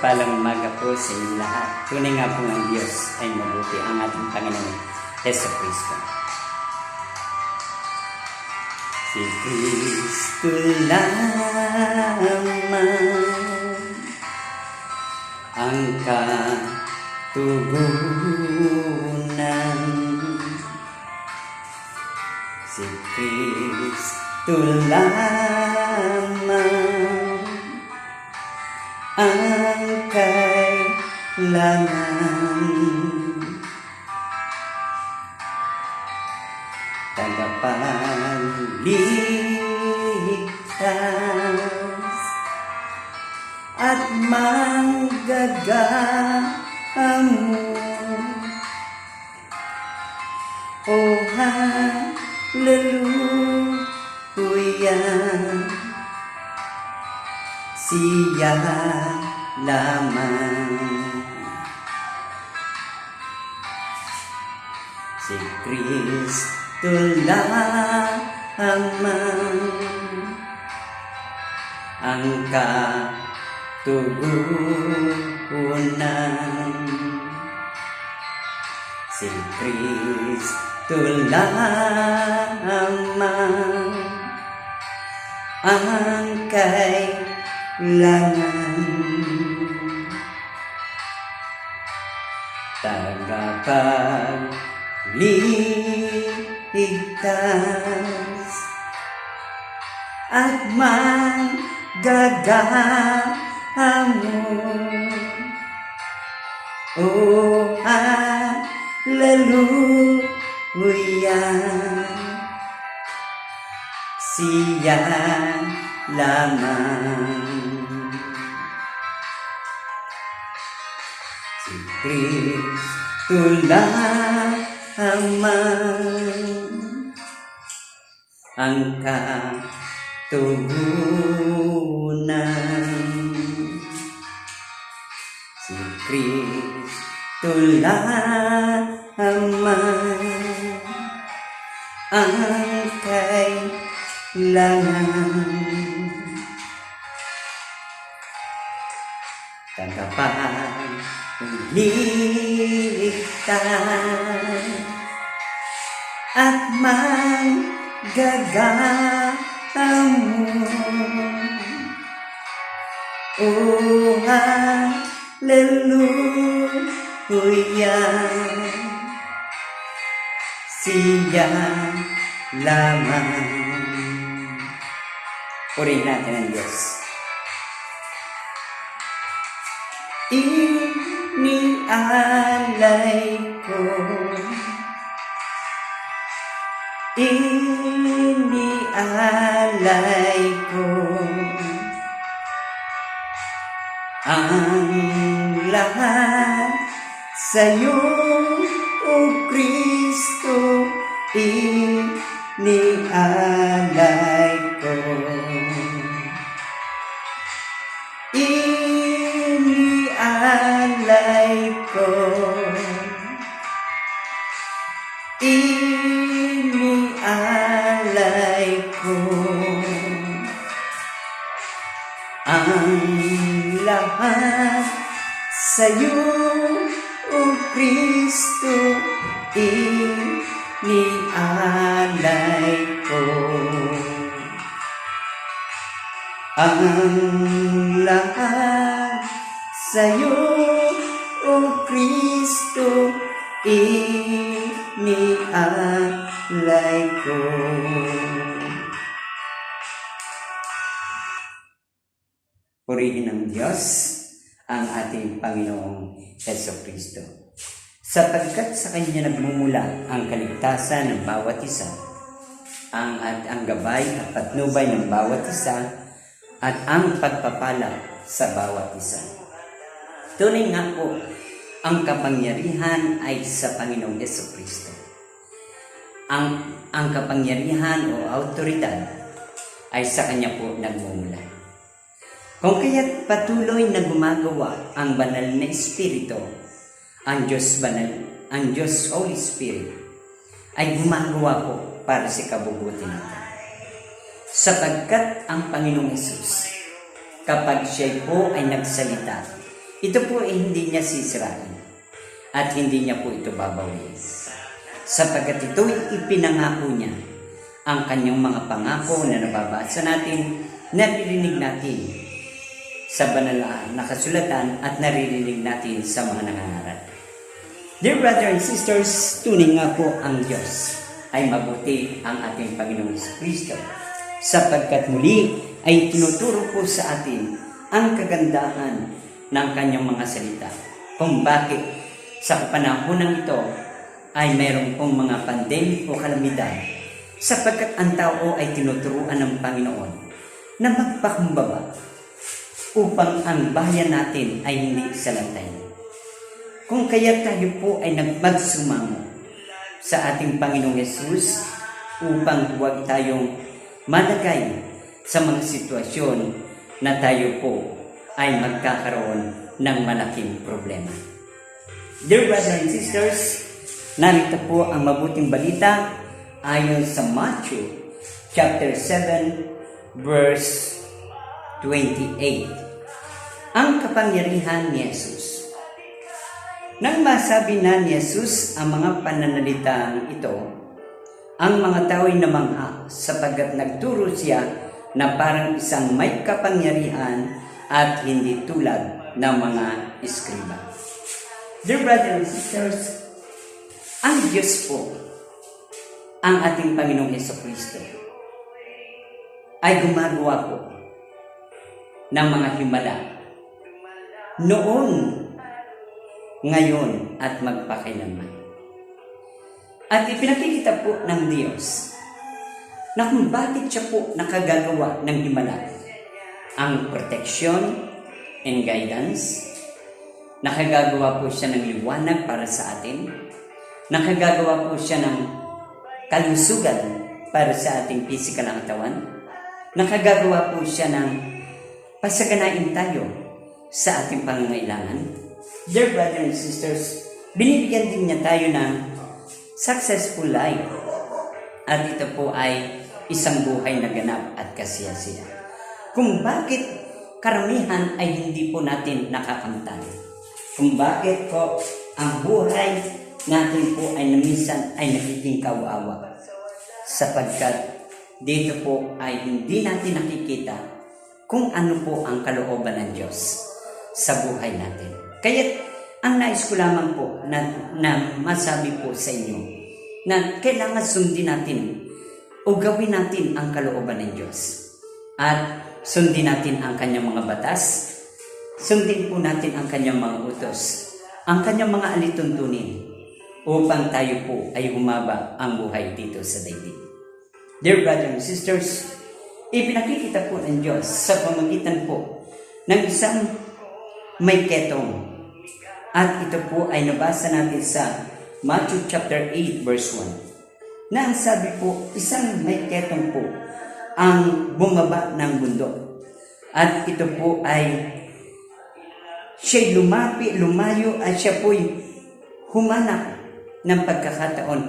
Mapagpalang umaga po sa inyong lahat. Tunay nga po ang Diyos ay mabuti, ang ating Panginoon Heso Kristo. Si Kristo lamang ang katugunan. Si Kristo lamang ang kailangan, tagapagligtas at manggagamot. Oh, hallelujah, siya lamang. Si Kristo lamang ang katugunan. Si Kristo lamang ang kailangan, tagapagligtas at manggagamot. Oh, hallelujah, siya lamang. Si Kristo lamang ang katugunan. Si Kristo lamang ang kailangan, tagapagligtas at manggagamot. Oh, hallelujah, siya lamang. Purihin natin ang Diyos. Inialay ko, inialay ko ang lahat sa'yo, O Kristo, inialay ko. Inialay ko, inialay ko ang lahat sa'yo, O Kristo, inialay ko ang lahat sa'yo, O Kristo, inialay ko. Purihin ng Diyos ang ating Panginoong Heso Kristo, sapagkat sa Kanya nagmumula ang kaligtasan ng bawat isa, ang gabay at patnubay ng bawat isa, at ang pagpapala sa bawat isa. Tunay nga po, ang kapangyarihan ay sa Panginoong Heso Kristo. Ang kapangyarihan o autoridad ay sa Kanya po nagmumula. Kung kaya't patuloy na gumagawa ang banal na Espiritu, ang Diyos Holy Spirit, ay gumagawa po para sa kabubuti natin. Sapagkat ang Panginoong Hesus, kapag siya po ay nagsalita, ito po ay hindi niya sisirain at hindi niya po ito babawiin. Sapagkat ito'y ipinangako niya, ang kanyang mga pangako na nababasa natin, naririnig natin sa banal na kasulatan at naririnig natin sa mga nangangaral. Dear brothers and sisters, tunay nga po ang Diyos ay mabuti ang ating Panginoong Kristo, sapagkat muli ay tinuturo po sa atin ang kagandahan ng kanyang mga salita. Kung bakit sa kapanahon ito ay mayroon pong mga pandemic o kalamidad, sapagkat ang tao ay tinuturuan ng Panginoon na magpakumbaba upang ang bayan natin ay hindi salantay. Kung kaya tayo po ay magsumamo sa ating Panginoong Yesus upang huwag tayong malagay sa mga sitwasyon na tayo po ay magkakaroon ng malaking problema. Dear brothers and sisters, narito po ang mabuting balita ayon sa Matthew chapter 7 verse 28. Ang kapangyarihan ni Jesus. Nang masabi na ni Jesus ang mga pananalitang ito, ang mga tao'y namangha sapagkat nagturo siya na parang isang may kapangyarihan at hindi tulad ng mga eskriba. Dear brothers and sisters, ang Diyos po, ang ating Panginoong Jesucristo, ay gumagawa po ng mga himala noon, ngayon, at magpakailanman. At ipinakikita po ng Diyos na kung bakit siya po nakagagawa ng himala. Ang protection and guidance, nakagagawa po siya ng liwanag para sa atin, nakagagawa po siya ng kalusugan para sa ating physical na katawan, nakagagawa po siya ng pasaganain tayo sa ating pangangailangan. Dear brothers and sisters, binibigyan din niya tayo ng successful life. At ito po ay isang buhay na ganap at kasiyasiya. Kung bakit karamihan ay hindi po natin nakakamtan. Kung bakit po ang buhay natin po ay minsan ay nagiging kawawa. Sapagkat dito po ay hindi natin nakikita kung ano po ang kalooban ng Diyos sa buhay natin. Kaya ang nais ko lamang po na masabi po sa inyo na kailangan sundin natin o gawin natin ang kalooban ng Diyos. At sundin natin ang kanyang mga batas, sundin po natin ang kanyang mga utos, ang kanyang mga alituntunin upang tayo po ay humaba ang buhay dito sa daigdig. Dear brothers and sisters, ipinakikita po ng Diyos sa pamamagitan po ng isang may ketong. At ito po ay nabasa natin sa Matthew chapter 8 verse 1. Na ang sabi po, isang may ketong po ang bumaba ng bundok. At ito po ay siya'y lumayo at siya po'y humanap ng pagkakataon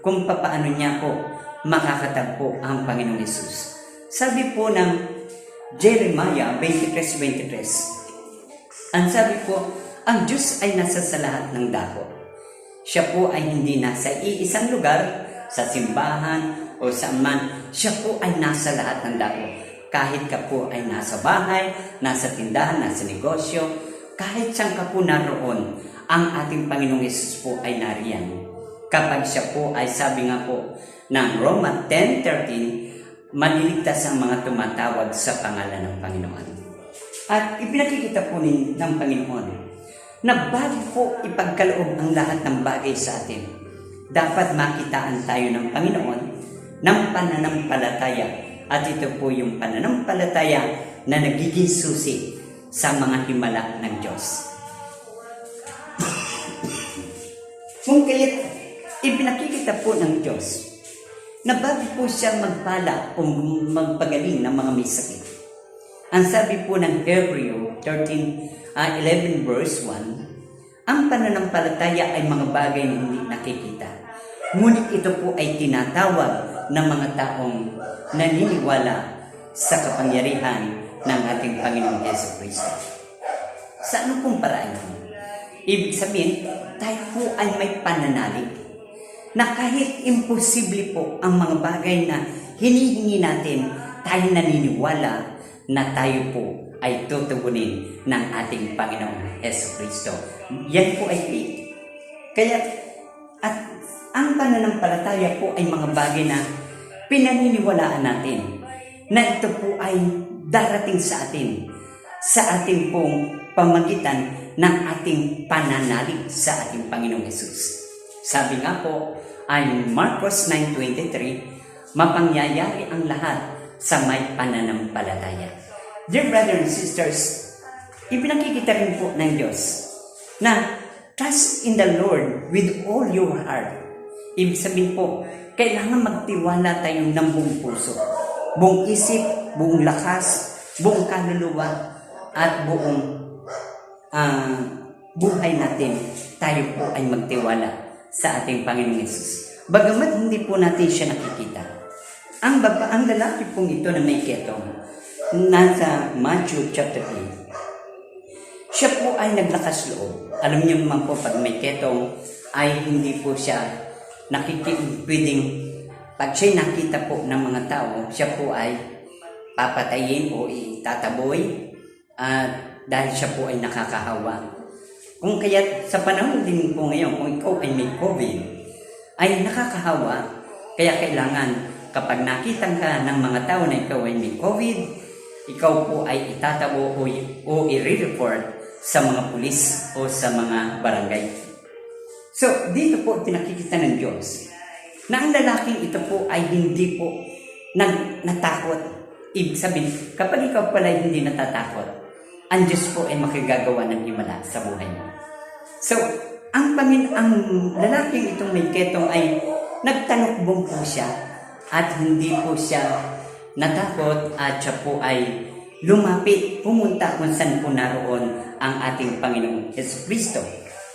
kung papaano niya po makakatagpo ang Panginoong Yesus. Sabi po ng Jeremiah 23:23, ang sabi po, ang Diyos ay nasa sa lahat ng dako. Siya po ay hindi nasa iisang lugar, sa simbahan o saan man. Siya po ay nasa lahat ng dako. Kahit ka po ay nasa bahay, nasa tindahan, nasa negosyo, kahit saan ka po naroon, ang ating Panginoong Yesus po ay nariyan. Kapag siya po ay sabi nga po ng Roma 10:13, maliligtas ang mga tumatawag sa pangalan ng Panginoon. At ipinakikita po ng Panginoon na bago po ipagkaloob ang lahat ng bagay sa atin, dapat makitaan tayo ng Panginoon ng pananampalataya. At ito po yung pananampalataya na nagiging susi sa mga himala ng Diyos. Kung kaya't ipinakikita po ng Diyos na bago po siya magpala o magpagaling ng mga may sakit. Ang sabi po ng Hebreo 11 verse 1, ang pananampalataya ay mga bagay na hindi nakikita. Ngunit ito po ay tinatawag ng mga taong naniniwala sa kapangyarihan ng ating Panginoong Jesucristo. Sa anong pong paraan yun? Ibig sabihin, tayo po ay may pananalig na kahit imposible po ang mga bagay na hinihingi natin, tayo naniniwala na tayo po ay tutugunin ng ating Panginoong Jesucristo. Yan po ay faith. Kaya, at ang pananampalataya po ay mga bagay na pinaniniwalaan natin na ito po ay darating sa ating pong pamagitan ng ating pananalig sa ating Panginoong Hesus. Sabi nga po ay Marcos 9:23, mapangyayari ang lahat sa may pananampalataya. Dear brothers and sisters, ipinakikita rin po ng Diyos na trust in the Lord with all your heart. Ibig sabihin po, kailangan magtiwala tayo ng buong puso, buong isip, buong lakas, buong kaluluwa, at buong buhay natin. Tayo po ay magtiwala sa ating Panginoong Hesus. Bagamat hindi po natin siya nakikita. Ang lalaki pong ito na may ketong, nasa Matthew chapter 8, siya po ay naglakas loob. Alam niyo naman po, pag may ketong, ay hindi po siya pwedeng, pag siya'y nakita po ng mga tao, siya po ay papatayin o itataboy dahil siya po ay nakakahawa. Kung kaya sa panahon din po ngayon, kung ikaw ay may COVID, ay nakakahawa. Kaya kailangan kapag nakita ka ng mga tao na ikaw ay may COVID, ikaw po ay itatabo o i-report sa mga pulis o sa mga barangay. So, dito po pinakikita ng Diyos na ang lalaking ito po ay hindi po natakot. Ibig sabihin, kapag ikaw pala hindi natatakot, ang Diyos po ay makagagawa ng himala sa buhay mo. So, ang lalaking itong may ketong ay nagtanukbong po siya at hindi po siya natakot at siya po ay lumapit, pumunta kung saan po naroon ang ating Panginoong Jesucristo.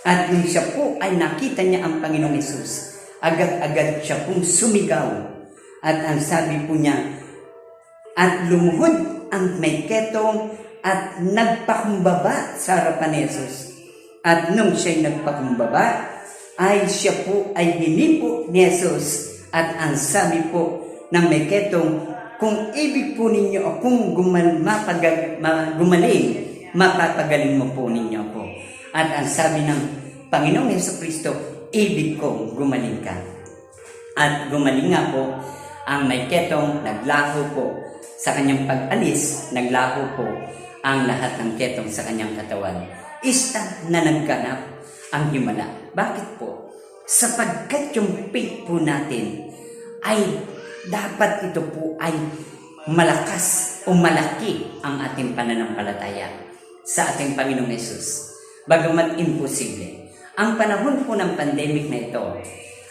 At nung siya po ay nakita niya ang Panginoong Hesus, agad-agad siya pong sumigaw. At ang sabi po niya, at lumuhod ang may ketong at nagpakumbaba sa harapan ni Hesus. At nung siya'y nagpakumbaba, ay siya po ay hinipo ni Hesus. At ang sabi po ng may ketong, kung ibig po ninyo akong gumaling, mapapagaling mo po ninyo ako. At ang sabi ng Panginoong Jesucristo, ibig ko gumaling ka. At gumaling nga po ang may ketong, naglaho po sa kanyang pag-alis, naglaho po ang lahat ng ketong sa kanyang katawan. Instant na nagganap ang himala. Bakit po? Sapagkat yung faith po natin ay dapat ito po ay malakas o malaki ang ating pananampalataya sa ating Panginoong Hesus. Bagamat imposible. Ang panahon po ng pandemic na ito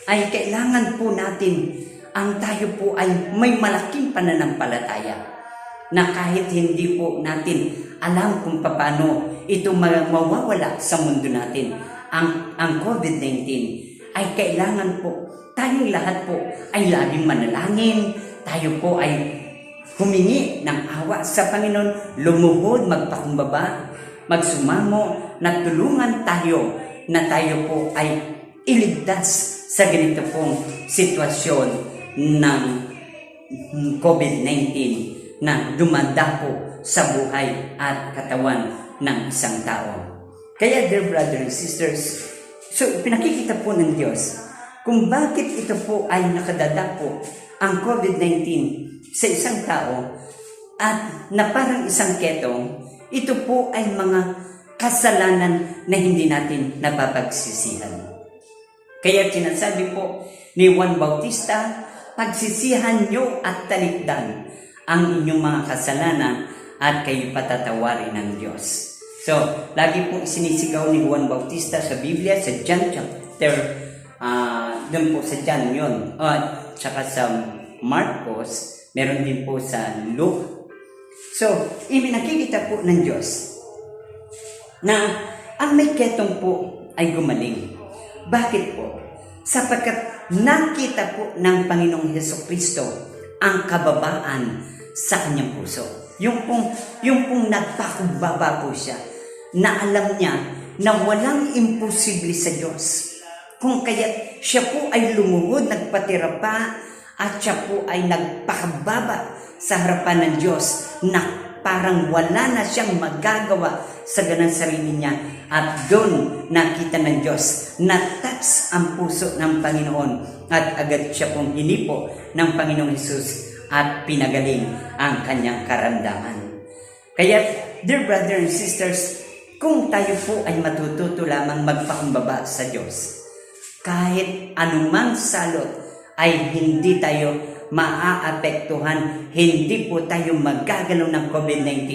ay kailangan po natin ang tayo po ay may malaking pananampalataya na kahit hindi po natin alam kung paano ito mawawala sa mundo natin, ang COVID-19, ay kailangan po tayong lahat po ay laging manalangin, tayo po ay humingi ng awa sa Panginoon, lumuhod, magpakumbaba, magsumamo, na tulungan tayo na tayo po ay iligtas sa ganito pong sitwasyon ng COVID-19 na dumadapo sa buhay at katawan ng isang tao. Kaya dear brothers and sisters, so pinakikita po ng Diyos kung bakit ito po ay nakadadapo ang COVID-19 sa isang tao at na parang isang ketong, ito po ay mga kasalanan na hindi natin napapagsisihan. Kaya sinasabi po ni Juan Bautista, pagsisihan nyo at talikdan ang inyong mga kasalanan at kayo patatawarin ng Diyos. So, lagi po sinisigaw ni Juan Bautista sa Biblia, sa John chapter, doon po sa John yun, at saka sa Marcos, meron din po sa Luke. So, nakikita po ng Diyos na ang may ketong po ay gumaling. Bakit po? Sapagkat nakita po ng Panginoong Jesucristo ang kababaan sa kanyang puso. Yung pong nagpakumbaba po siya. na alam niya na walang imposible sa Diyos. Kung kaya siya po ay lumuhod, nagpatira pa, at siya po ay nagpakababa sa harapan ng Diyos na parang wala na siyang magagawa sa ganang sarili niya. At doon nakita ng Diyos, na-touch ang puso ng Panginoon at agad siya pong hinipo ng Panginoong Hesus at pinagaling ang kanyang karamdaman. Kaya, dear brothers and sisters, kung tayo po ay matututo lamang magpakumbaba sa Diyos, kahit anumang salot ay hindi tayo maaapektuhan, hindi po tayo magagalaw ng COVID-19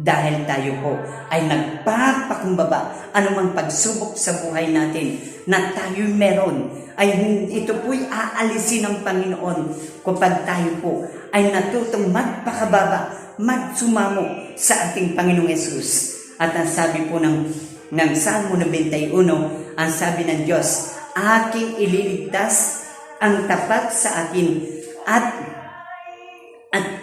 dahil tayo po ay nagpapakumbaba. Anumang pagsubok sa buhay natin na tayo meron, ay ito po'y aalisin ng Panginoon kapag tayo po ay natutong magpakababa, magsumamo sa ating Panginoong Hesus. At ang sabi po ng Salmo 91, ang sabi ng Diyos, aking ililigtas ang tapat sa akin at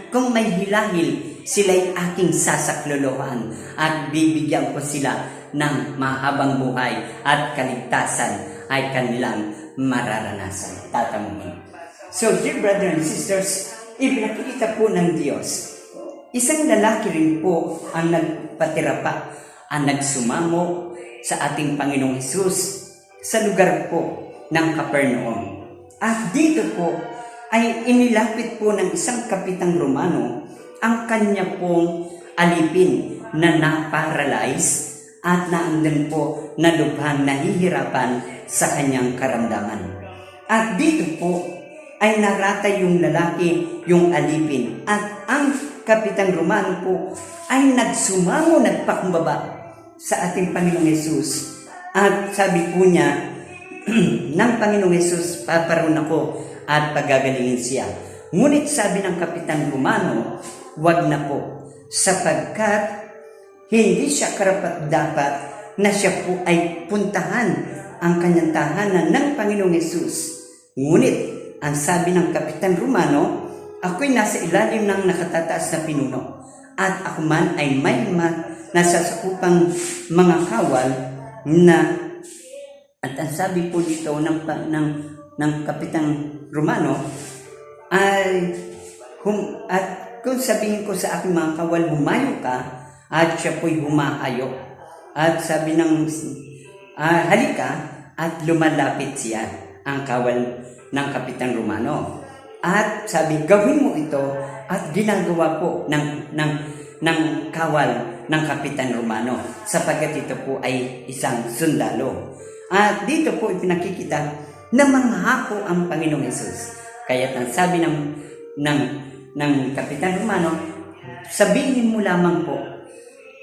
kung may hilahil, sila'y aking sasaklolohan at bibigyan ko sila ng mahabang buhay at kaligtasan ay kanilang mararanasan. Tatamuhin. So, dear brothers and sisters, ipinakita po ng Diyos, isang lalaki rin po ang nagpatira pa, ang nagsumamo sa ating Panginoong Hesus sa lugar po ng Capernaum. At dito po ay inilapit po ng isang kapitang Romano ang kanya pong alipin na na-paralyze at naandun po na lubhang nahihirapan sa kanyang karamdaman. At dito po ay naratay yung lalaki, yung alipin. At ang kapitang Romano po ay nagsumango, nagpakumbaba sa ating Panginoong Hesus. At sabi po niya, ng Panginoong Hesus, paparoon ako at pagagalingin siya. Ngunit sabi ng Kapitan Romano, wag na po, sapagkat hindi siya karapat-dapat na siya po ay puntahan ang kanyang tahanan ng Panginoong Hesus. Ngunit, ang sabi ng Kapitan Romano, ako'y nasa ilalim ng nakatataas na pinuno, at ako man ay may nasasakupang mga kawal na, at ang sabi po dito ng Kapitang Romano ay at kung sabihin ko sa aking mga kawal, humayo ka, at siya po'y humahayo. At sabi ng halika, at lumalapit siya, ang kawal ng Kapitang Romano. At sabi, gawin mo ito, at ginagawa po ng kawal ng Kapitan Romano, sapagkat ito po ay isang sundalo. At dito po ipinakikita na manghapo ang Panginoong Hesus. Kaya ang sabi ng Kapitan Romano, sabihin mo lamang po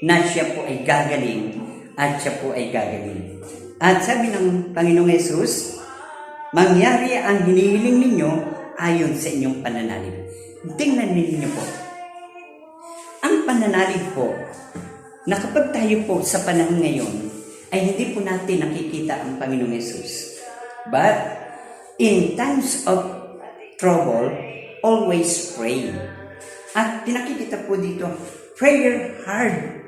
na siya po ay gagaling at siya po ay gagaling. At sabi ng Panginoong Hesus, mangyari ang hinihiling ninyo ayon sa inyong pananalig. Tingnan ninyo po. Ang pananalig po, na kapag tayo po sa panahon ngayon, ay hindi po natin nakikita ang Panginoong Hesus. But, in times of trouble, always pray. At pinakikita po dito, prayer hard.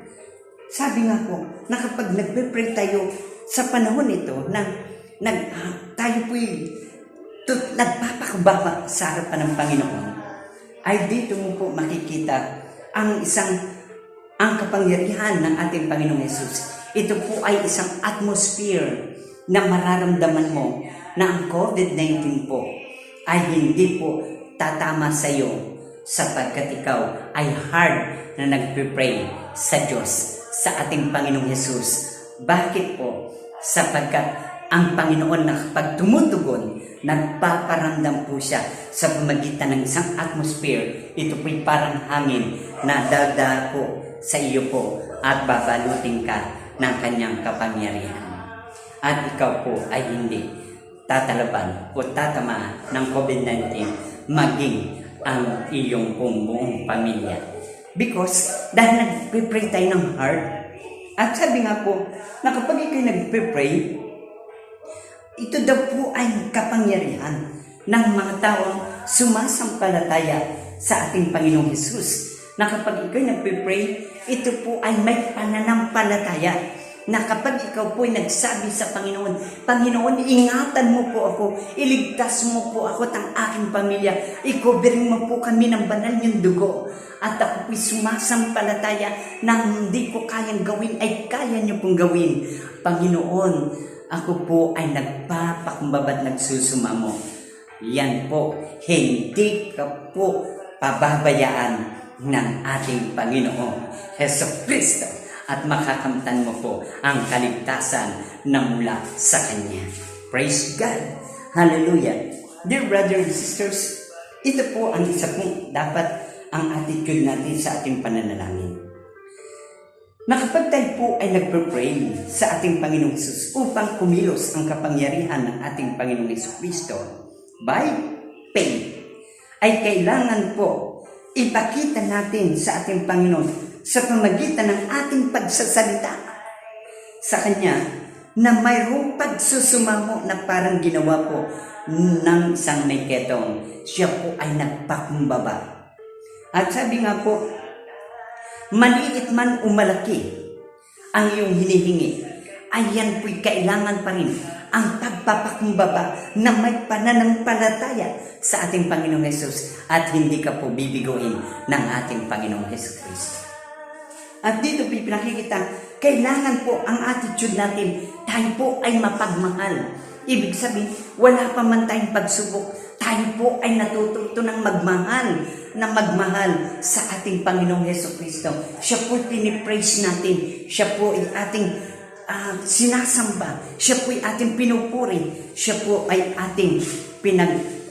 Sabi nga po, na kapag nagpe-pray tayo sa panahon ito, tayo po'y nagpapakababa sa harapan ng Panginoon, ay dito mo po makikita ang kapangyarihan ng ating Panginoong Hesus. Ito po ay isang atmosphere na mararamdaman mo na ang COVID-19 po ay hindi po tatama sa iyo sapagkat ikaw ay hard na nagpe-pray sa Diyos, sa ating Panginoong Hesus. Bakit po? Sapagkat ang Panginoon na kapag tumutugon, nagpaparamdam po siya sa pamagitan ng isang atmosphere. Ito po'y parang hangin na dada po sa iyo po at babalutin ka ng kanyang kapangyarihan. At ikaw po ay hindi tatalaban o tatamaan ng COVID-19 maging ang iyong buong pamilya. Because dahil nagpipray tayo ng heart, at sabi nga po na kapag ikaw nagpipray, ito daw po ay kapangyarihan ng mga taong sumasampalataya sa ating Panginoong Hesus na kapag ikaw nagpipray, ito po ay may pananampalataya. Na kapag ikaw po ay nagsabi sa Panginoon, Panginoon, ingatan mo po ako, iligtas mo po ako at ang aking pamilya, i-covering mo po kami ng banal niyong dugo. At ako po'y sumasampalataya na hindi ko kayang gawin, ay kaya niyo pong gawin. Panginoon, ako po ay nagpapakumbaba at nagsusumamo. Yan po, hindi ka po pababayaan ng ating Panginoon Jesucristo. At makakamtan mo po ang kaligtasan na mula sa Kanya. Praise God! Hallelujah! Dear brothers and sisters, ito po ang isa pong dapat ang attitude natin sa ating pananalangin. Na kapag tayo po ay nagpapray sa ating Panginoong Jesus upang kumilos ang kapangyarihan ng ating Panginoong Jesucristo by faith, ay kailangan po ipakita natin sa ating Panginoon sa pamagitan ng ating pagsasalita sa Kanya na mayroong pagsusumamo na parang ginawa po ng isang may ketong. Siya po ay nagpakumbaba. At sabi nga po, maliit man o malaki ang iyong hinihingi, ayan po'y kailangan pa rin ang pagpapakumbaba na may pananampalataya sa ating Panginoong Jesus at hindi ka po bibiguin ng ating Panginoong Jesus Kristo. At dito po pinakikita, kailangan po ang attitude natin, tayo po ay mapagmahal. Ibig sabihin, wala pa man tayong pagsubok, tayo po ay natututo ng magmahal sa ating Panginoong Jesucristo. Siya po pinipraise natin, siya po ay ating sinasamba, siya po ay ating pinupuri, siya po ay ating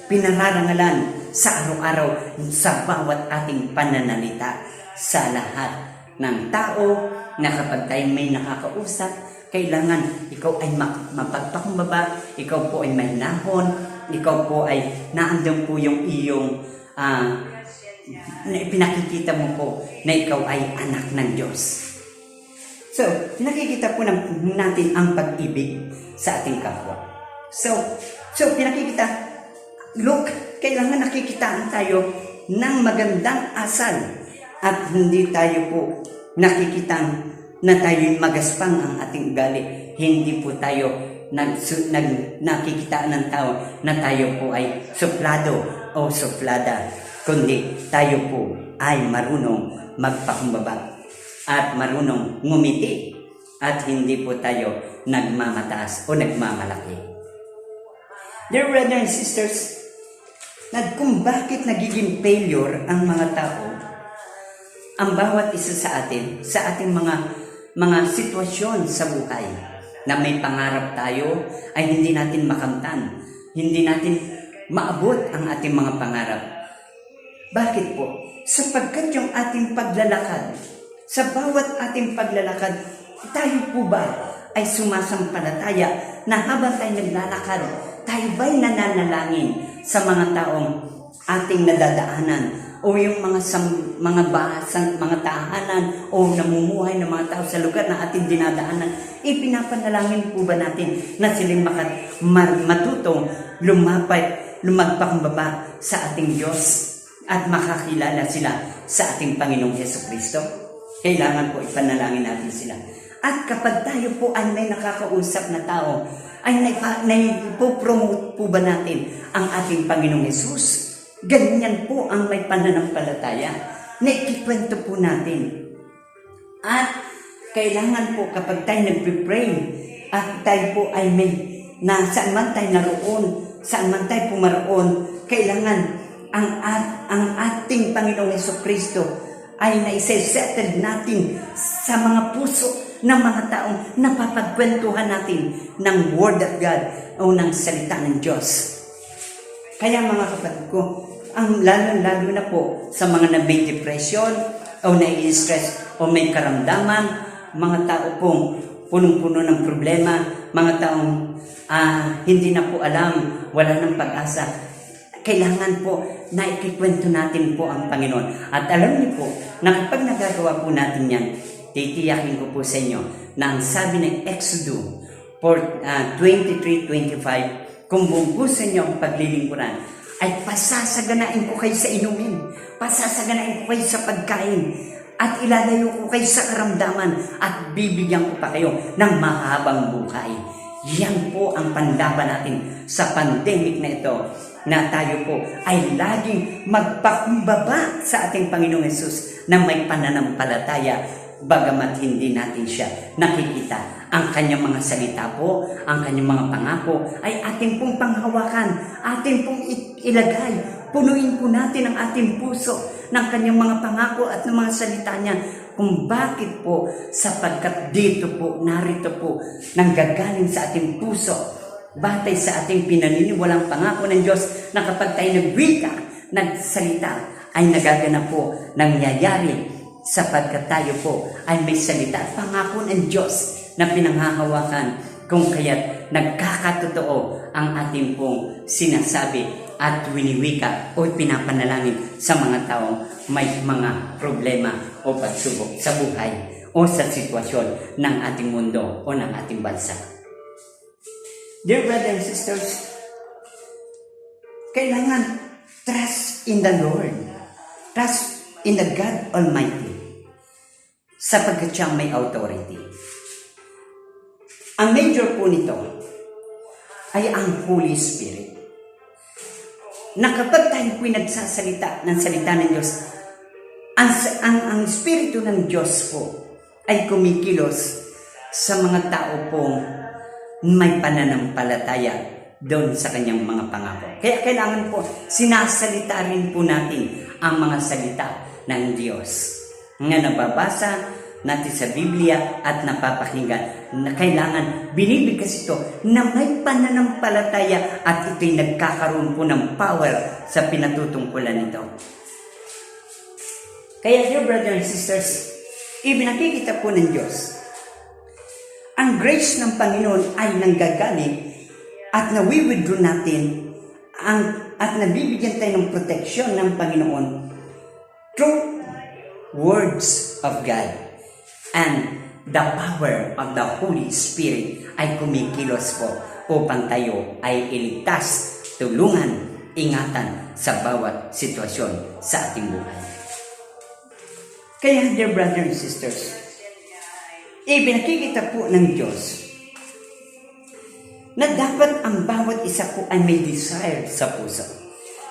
pinararangalan sa araw-araw sa bawat ating pananalita sa lahat ng tao na kapag tayo may nakakausap, kailangan ikaw ay mapagpakumbaba, ikaw po ay mahinahon, ikaw po ay naandun po yung iyong pinakikita mo po na ikaw ay anak ng Diyos. So, nakikita po natin ang pag-ibig sa ating kapwa. So pinakikita, look, kailangan nakikitaan tayo ng magandang asal at hindi tayo po nakikitang na tayo'y magaspang ang ating ugali. Hindi po tayo nakikitaan ng tao na tayo po ay suplado o suplada, kundi tayo po ay marunong magpakumbaba at marunong ngumiti at hindi po tayo nagmamataas o nagmamalaki. Dear brothers and sisters, kung bakit nagiging failure ang mga tao, ang bawat isa sa ating mga sitwasyon sa buhay na may pangarap tayo ay hindi natin makamtan, hindi natin maabot ang ating mga pangarap. Bakit po? Sapagkat yung ating paglalakad, sa bawat ating paglalakad, tayo po ba ay sumasampalataya na habang tayo naglalakad, tayo ba'y nananalangin sa mga taong ating nadadaanan o yung mga tahanan o namumuhay ng mga tao sa lugar na ating dinadaanan, ipinapanalangin po ba natin na silang matutong lumagpakumbaba sa ating Diyos at makakilala sila sa ating Panginoong Jesucristo? Kailangan po ipanalangin natin sila. At kapag tayo po ay may nakakausap na tao, ay naipopromote po ba natin ang ating Panginoong Jesus? Ganyan po ang may pananampalataya na ikikwento po natin. At kailangan po kapag tayo nagpipray at tayo po ay na saan man tayo naroon, saan man tayo pumaroon, kailangan ang ating Panginoong Jesucristo ay naisettle natin sa mga puso ng mga taong napapagkwentuhan natin ng Word of God o ng salita ng Diyos. Kaya mga kapatid ko, ang lalo na po sa mga may depression o nai-stress o may karamdaman, mga tao pong punong-puno ng problema, mga taong hindi na po alam, wala ng pag-asa, kailangan po na ikikwento natin po ang Panginoon. At alam niyo po, na kapag nagagawa po natin yan, titiyakin ko po sa inyo na ang sabi ng Exodus 23:25, kung buong puso niyo ang paglilingkuran ay pasasaganain ko kayo sa inumin, pasasaganain ko kayo sa pagkain, at ilalayo ko kayo sa karamdaman, at bibigyan ko pa kayo ng mahabang buhay. Yan po ang panlaban natin sa pandemic na ito, na tayo po ay laging magpakumbaba sa ating Panginoong Hesus na may pananampalataya, bagamat hindi natin siya nakikita. Ang kanyang mga salita po, ang kanyang mga pangako ay ating pong panghawakan, ating pong ilagay. Punuin po natin ang ating puso ng kanyang mga pangako at ng mga salita niya. Kung bakit po? Sapagkat dito po, narito po, nanggagaling sa ating puso, batay sa ating pinaniniwalang pangako ng Diyos na kapag tayo nagwika, nagsalita, ay nagaganap po, nangyayari, sapagkat tayo po ay may salita at pangako ng Diyos na pinanghahawakan, kung kaya't nagkakatotoo ang ating pong sinasabi at winiwika o pinapanalangin sa mga taong may mga problema o pagsubok sa buhay o sa sitwasyon ng ating mundo o ng ating bansa. Dear brothers and sisters, kailangan trust in the Lord. Trust in the God Almighty, sapagkat siyang may authority. Ang major po nito ay ang Holy Spirit. Na kapag tayo po'y nagsasalita ng salita ng Diyos, ang Espiritu ng Diyos po ay kumikilos sa mga tao pong may pananampalataya doon sa kanyang mga pangako. Kaya kailangan po, sinasalita rin po natin ang mga salita ng Diyos nga nababasa natin sa Biblia at napapakinggan, na kailangan binibigkas ito na may pananampalataya at ito'y nagkakaroon po ng power sa pinatutungkulan nito. Kaya dear brothers and sisters, ibinakikita po ng Diyos, ang grace ng Panginoon ay nanggagaling at nawi-withdraw natin at nabibigyan tayo ng proteksyon ng Panginoon through words of God. And the power of the Holy Spirit ay kumikilos po upang tayo ay iligtas, tulungan, ingatan sa bawat sitwasyon sa ating buhay. Kaya dear brothers and sisters, ibinakikita po ng Diyos na dapat ang bawat isa po ay may desire sa puso,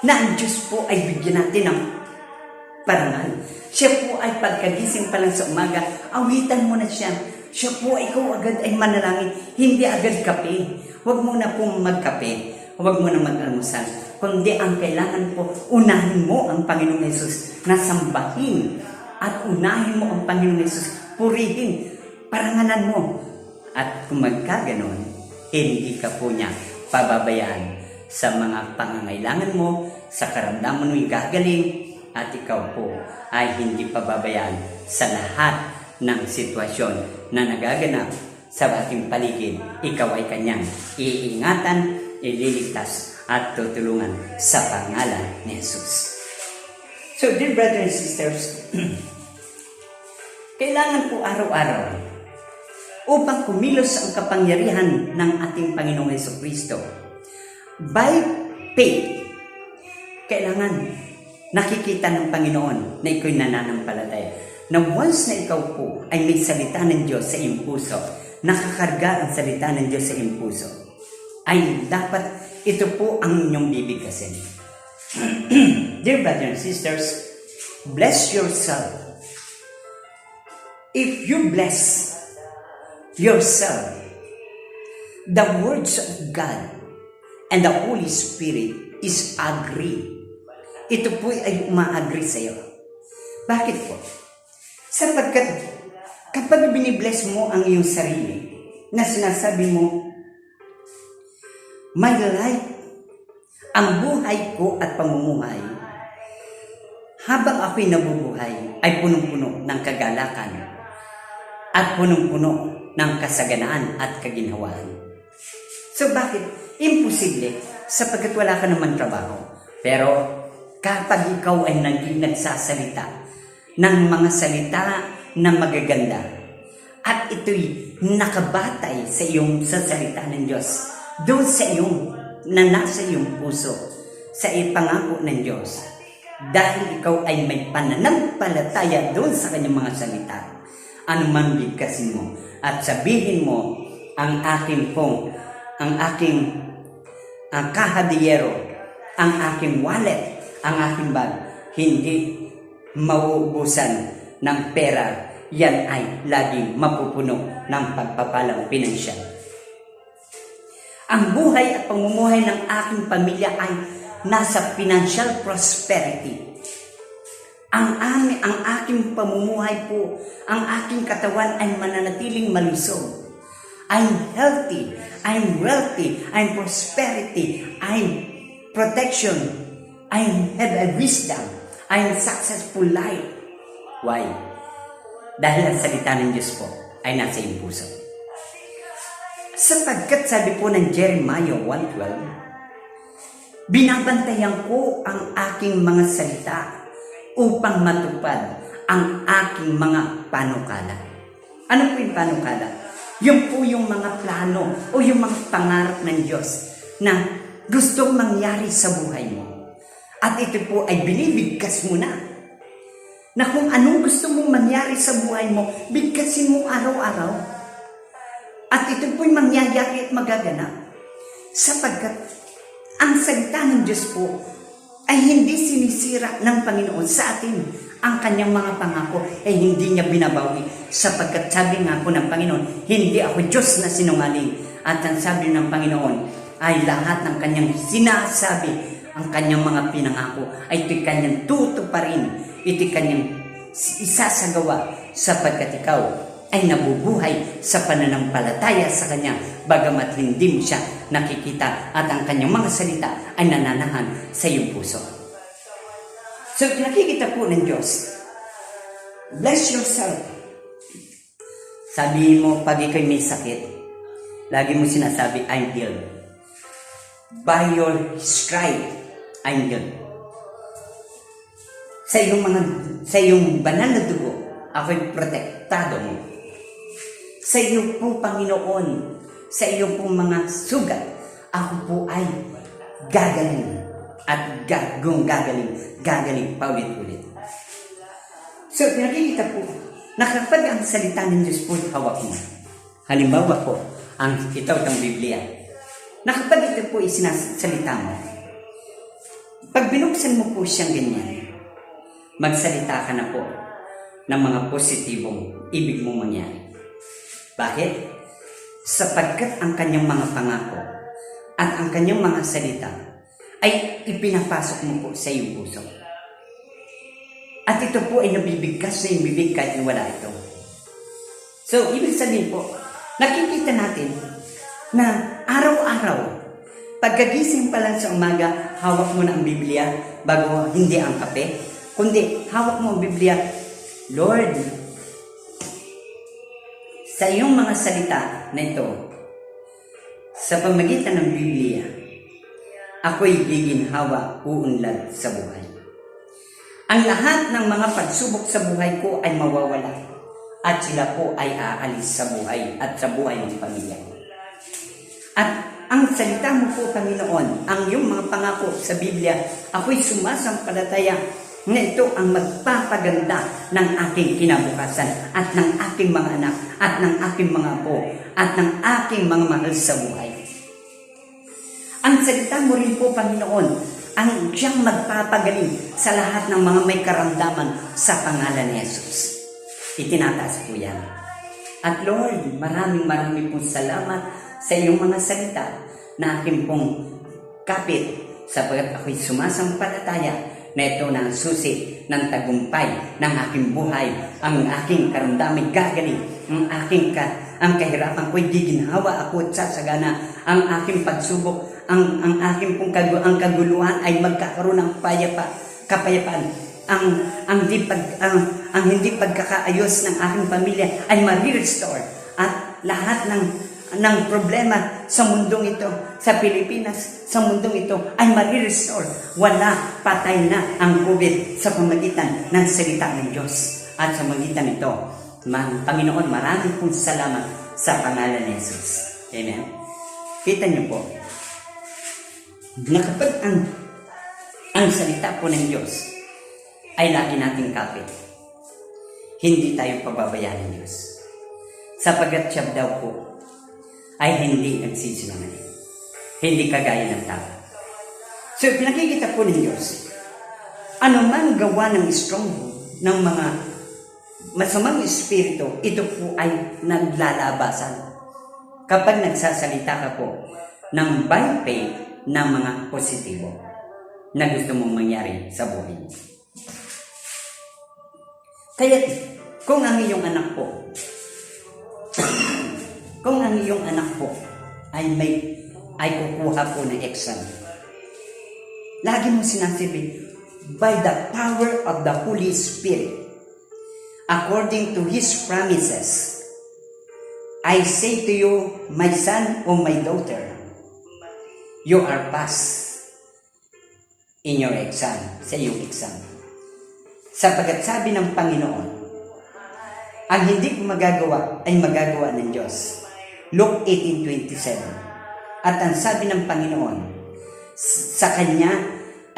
na ang Diyos po ay bigyan natin ng parangal. Siya po ay pagkagising pa lang sa umaga, awitan mo na siya. Siya po, ikaw agad ay manalangin, hindi agad kape. Huwag mo na pong magkape, huwag mo na mag-almusal. Kundi ang kailangan po, unahin mo ang Panginoong Hesus na sambahin. At unahin mo ang Panginoong Hesus, purihin, parangalan mo. At kung magkaganon, hindi ka po niya pababayaan sa mga pangangailangan mo, sa karamdaman mo'y gagaling, at ikaw po ay hindi pababayaan sa lahat ng sitwasyon na nagaganap sa ating paligid. Ikaw ay kanyang iingatan, ililigtas, at tutulungan sa pangalan ni Jesus. So, dear brothers and sisters, kailangan po araw-araw upang kumilos ang kapangyarihan ng ating Panginoong Jesucristo. By faith, kailangan nakikita ng Panginoon na ikaw'y nananampalataya. Na once na ikaw po ay may salita ng Diyos sa iyong puso, nakakarga ang salita ng Diyos sa iyong puso, ay dapat ito po ang inyong bibigkasin. Dear brothers and sisters, bless yourself. If you bless yourself, the words of God and the Holy Spirit is agree. Ito po ay uma-agree sa iyo. Bakit po? Sapagkat kapag binibless mo ang iyong sarili, na sinasabi mo, my life, ang buhay ko at pamumuhay, habang ako'y nabubuhay, ay punong-puno ng kagalakan at punong-puno ng kasaganaan at kaginhawaan. So bakit? Imposible, sapagkat wala ka naman trabaho. Pero kapag ikaw ay nagsasalita ng mga salita na magaganda at ito'y nakabatay sa iyong sa salita ng Diyos, doon sa iyong na nasa iyong puso, sa ipangako ng Diyos dahil ikaw ay may pananampalataya doon sa kanyang mga salita. Ano man bigkasin mo at sabihin mo, ang aking kahadiyero, ang aking wallet, ang aking bag, hindi mauubusan ng pera. Yan ay laging mapupuno ng pagpapalang pinansyal. Ang buhay at pamumuhay ng aking pamilya ay nasa financial prosperity. Ang aking pamumuhay po, ang aking katawan ay mananatiling malusog. I'm healthy, I'm wealthy, I'm prosperity, I'm protection, I have a wisdom, I'm successful life. Why? Dahil ang salita ng Diyos po ay nasa iyong puso. Sapagkat sabi po ng Jeremiah 1:12, binabantayan ko ang aking mga salita upang matupad ang aking mga panukala. Ano po yung panukala? Yung po yung mga plano o yung mga pangarap ng Diyos na gustong mangyari sa buhay mo. At ito po ay binibigkas mo na kung anong gusto mong mangyari sa buhay mo, bigkasin mo araw-araw. At ito po'y mangyayari at magaganap. Sapagkat ang salita ng Diyos po ay hindi sinisira ng Panginoon sa atin. Ang kanyang mga pangako ay hindi niya binabawi. Sapagkat sabi nga po ng Panginoon, hindi ako Diyos na sinungaling. At ang sabi ng Panginoon ay lahat ng kanyang sinasabi, ang kanyang mga pinangako ay ito'y kanyang tutuparin. Ito'y kanyang isasagawa sapagkat ikaw ay nabubuhay sa pananampalataya sa Kanya bagamat hindi mo siya nakikita at ang kanyang mga salita ay nananahan sa iyong puso. So nakikita po ng Diyos, bless yourself. Sabihin mo pag ikaw'y may sakit, lagi mo sinasabi, I'm healed. By your stripe, I'm healed. Sa iyong banal na dugo, ako'y protektado mo. Sa iyo po, Panginoon, sa iyo po mga sugat, ako po ay gagaling at gagaling paulit-ulit. So, nakikita po, na kapag ang salita ng Diyos po hawak mo, halimbawa po, itong Biblia, na kapag ito po isinasalita mo, pag binuksan mo po siyang ganyan, magsalita ka na po ng mga positibong ibig mong mangyari. Bakit? Sapagkat ang kanyang mga pangako at ang kanyang mga salita ay ipinapasok mo po sa iyong puso. At ito po ay nabibigkas sa iyong bibig kahit wala ito. So, ibig sabihin po, nakikita natin na araw-araw, pagkagising pa lang sa umaga, hawak mo na ang Biblia bago hindi ang kape. Kundi, hawak mo ang Biblia, Lord, sa iyong mga salita na ito, sa pamagitan ng Biblia, ako'y giginhawa, uunlad sa buhay. Ang lahat ng mga pagsubok sa buhay ko ay mawawala at sila po ay aalis sa buhay at sa buhay ng pamilya ko. At ang salita mo po, Panginoon, ang iyong mga pangako sa Biblia, ako'y sumasampalataya na ito ang magpapaganda ng aking kinabukasan at ng aking mga anak at ng aking mga apo at ng aking mga mahal sa buhay. Ang salita mo rin po, Panginoon, ang siyang magpapagaling sa lahat ng mga may karamdaman sa pangalan ni Jesus. Itinataas po yan. At Lord, maraming pong salamat sa iyong mga salita na aking pong kapit sapagkat ako'y sumasampalataya na ito na ang susi ng tagumpay ng aking buhay, ang aking karamdaman gagaling, ang kahirapan ko'y giginhawa ako at sasagana, ang aking pagsubok, ang aking pong ang kaguluhan ay magkakaroon ng kapayapaan, ang hindi pagkakaayos ng aking pamilya ay ma-restore at lahat ng problema sa mundong ito, sa Pilipinas, sa mundong ito ay ma-restore. Wala, patay na ang COVID sa pamagitan ng salita ng Diyos. At sa pamagitan nito, Panginoon, maraming pong salamat sa pangalan ni Jesus. Amen. Kita niyo po, na kapag ang salita po ng Diyos ay lagi nating kapit. Hindi tayo pababayaan ng Diyos. Sapagkat siya daw po ay hindi nagsisinungaling. Hindi kagaya ng tao. So, pinakikita po ng Diyos, anumang gawa ng stronghold, ng mga masamang espiritu, ito po ay naglalabasan. Kapag nagsasalita ka po ng by faith ng mga positibo na gusto mong mangyari sa buhay mo. Kaya kung ang iyong anak po kung ang iyong anak po ay kukuha po ng exam, lagi mo sinasabi, by the power of the Holy Spirit, according to His promises, I say to you, my son or my daughter, you are passed in your exam, sa iyong exam. Sapagkat sabi ng Panginoon, ang hindi ko magagawa ay magagawa ng Diyos. Luke 18:27. At ang sabi ng Panginoon, sa Kanya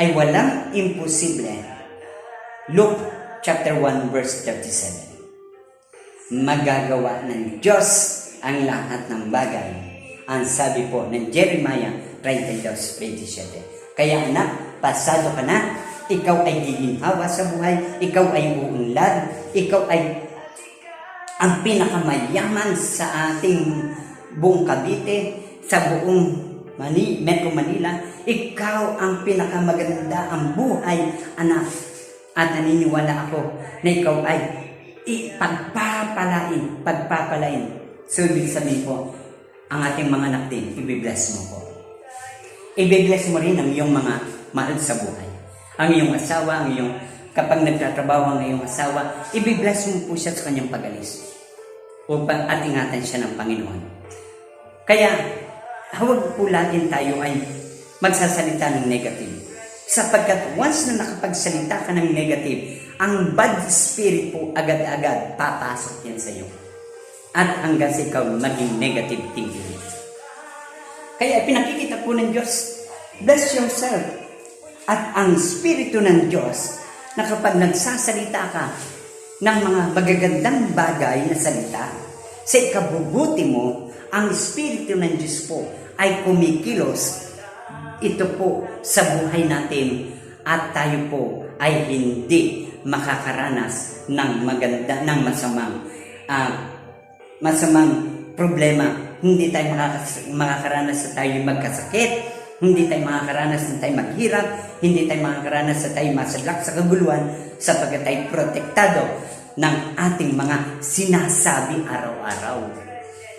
ay walang imposible. Luke chapter 1 verse 37. Magagawa ng Diyos ang lahat ng bagay. Ang sabi po ng Jeremiah 32:27. Kaya anak, pasado ka na, ikaw ay giginhawa sa buhay, ikaw ay uunlad, ikaw ay ang pinakamayaman sa ating buong Cavite, sa buong Metro Manila. Ikaw ang pinakamaganda ang buhay, anak. At naniniwala ako na ikaw ay pagpapalain. So, ibig sabihin po, ang ating mga anak din, ibibless mo po. Ibibless mo rin ang iyong mga mahal sa buhay. Ang iyong asawa, kapag nagtatrabaho ang iyong asawa, ibibless mo po siya sa kanyang pag-alis upang at-ingatan siya ng Panginoon. Kaya, huwag po laging tayo ay magsasalita ng negative. Sapagkat once na nakapagsalita ka ng negative, ang bad spirit po agad-agad papasok yan sa iyo. At hanggang sa ikaw maging negative thinking. Kaya pinakikita po ng Diyos, bless yourself. At ang Espiritu ng Diyos, na kapag nagsasalita ka ng mga magagandang bagay na salita, sa ikabubuti mo, ang Espiritu ng Diyos po ay kumikilos ito po sa buhay natin at tayo po ay hindi makakaranas ng masamang problema. Hindi tayo makakaranas sa tayo magkasakit, hindi tayo makakaranas na tayo maghirap, hindi tayo makakaranas sa tayo masadlak sa kaguluhan sapagkat tayo protektado ng ating mga sinasabi araw-araw.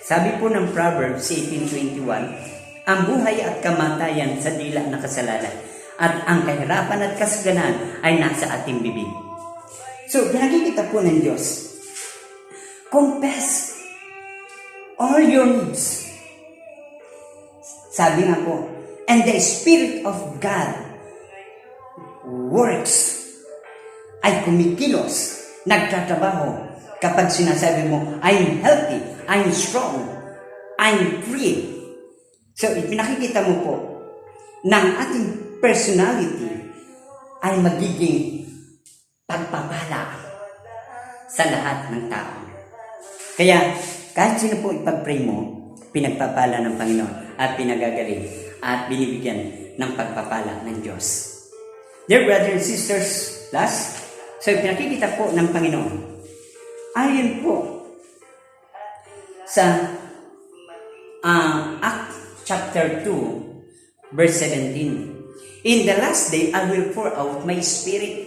Sabi po ng Proverbs 18:21, ang buhay at kamatayan sa dila na kasalanan at ang kahirapan at kasaganan ay nasa ating bibig. So, nakikita po ng Diyos, confess all your needs. Sabi nga po, and the Spirit of God works, ay kumikilos, nagtatrabaho kapag sinasabi mo, I'm healthy, I'm strong, I'm free. So, ipinakikita mo po ng ating personality ay magiging pagpapala sa lahat ng tao. Kaya, kahit sino po ipag-pray mo, pinagpapala ng Panginoon at pinagagaling at binibigyan ng pagpapala ng Diyos. Dear brothers and sisters, last, so pinakikita po ng Panginoon, ayon po sa Act chapter 2, verse 17, in the last day, I will pour out my spirit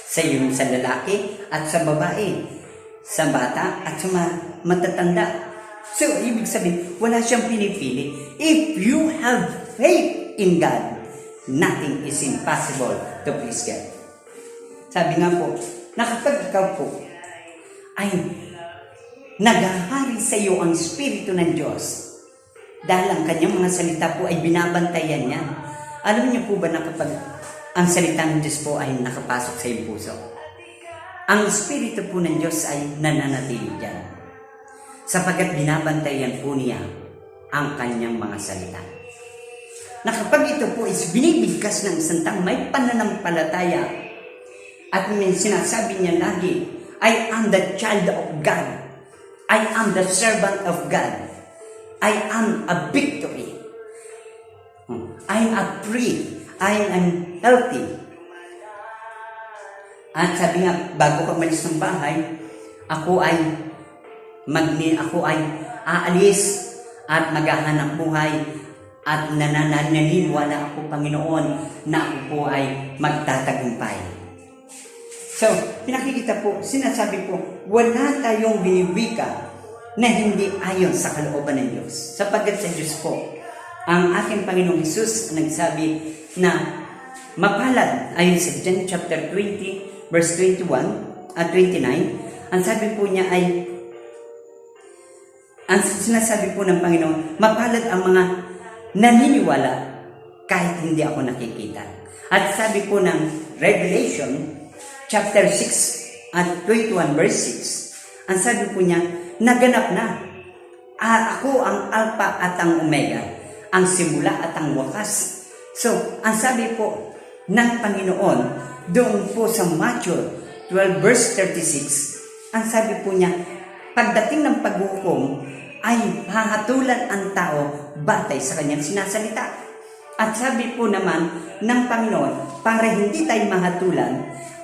sa lalaki at sa babae, sa bata at sa matatanda. So, ibig sabihin, wala siyang pinipili. If you have faith in God, nothing is impossible to please God. Sabi nga po, na kapag ikaw po ay naghahari sa iyo ang Espiritu ng Diyos, dahil ang kanyang mga salita po ay binabantayan niya. Alam niyo po ba na kapag ang salita ng Diyos po ay nakapasok sa iyong puso, ang Espiritu po ng Diyos ay nananatili dyan. Sapagkat binabantayan po niya ang kanyang mga salita. na kapag ito po is binibigkas ng isang taong may pananampalataya at may sinasabi niya lagi, I am the child of God. I am the servant of God. I am a victory. I am a free. I am healthy. At sabi nga, bago ka malis ng bahay, ako ay aalis at maghahanap buhay at naniniwala ako, Panginoon, na ako po ay magtatagumpay. So, pinakikita po, sinasabi po, wala tayong biniwika na hindi ayon sa kalooban ng Diyos. Sapagkat sa Diyos po, ang aking Panginoong Hesus nagsabi na mapalad ayon sa John chapter 20, verse 21 at 29, ang sabi po niya ay, ang sinasabi po ng Panginoon, mapalad ang mga naniniwala kahit hindi ako nakikita. At sabi po ng Revelation chapter 6 at 21 verse 6, ang sabi po niya, naganap na. Ako ang Alpha at ang Omega, ang simula at ang wakas. So, ang sabi po ng Panginoon, doon po sa Matthew 12 verse 36, ang sabi po niya, pagdating ng paghukom, ay hahatulan ang tao batay sa kanyang sinasalita. At sabi po naman ng Panginoon, para hindi tayo mahatulan,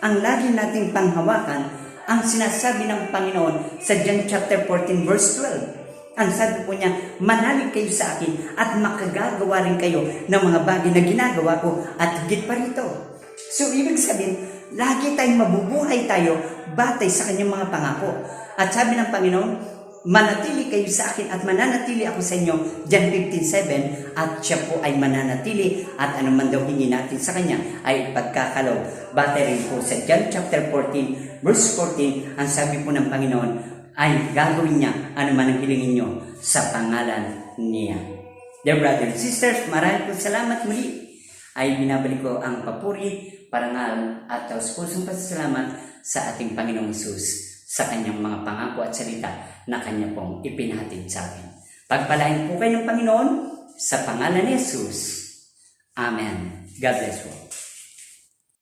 ang lagi nating panghawakan, ang sinasabi ng Panginoon sa John chapter 14 verse 12. Ang sabi po niya, manalig kayo sa akin at makagagawa rin kayo ng mga bagay na ginagawa ko at higit pa rito. So, ibig sabihin, lagi tayong mabubuhay tayo batay sa kanyang mga pangako. At sabi ng Panginoon, manatili kayo sa akin at mananatili ako sa inyo, John 15:7, at siya po ay mananatili at anuman daw hingi natin sa kanya ay pagkakalaw. Batay rin po sa John chapter 14 verse 14, ang sabi po ng Panginoon ay gagawin niya anuman ang hilingin nyo sa pangalan niya. Dear brothers and sisters, maraming po salamat muli. Ay binabalik ko ang papuri, parangal at taus-pusong pasasalamat sa ating Panginoong Hesus sa kanyang mga pangako at salita na kanya pong ipinatid sa akin. Pagpalain po kayo ng Panginoon sa pangalan ni Jesus. Amen. God bless you.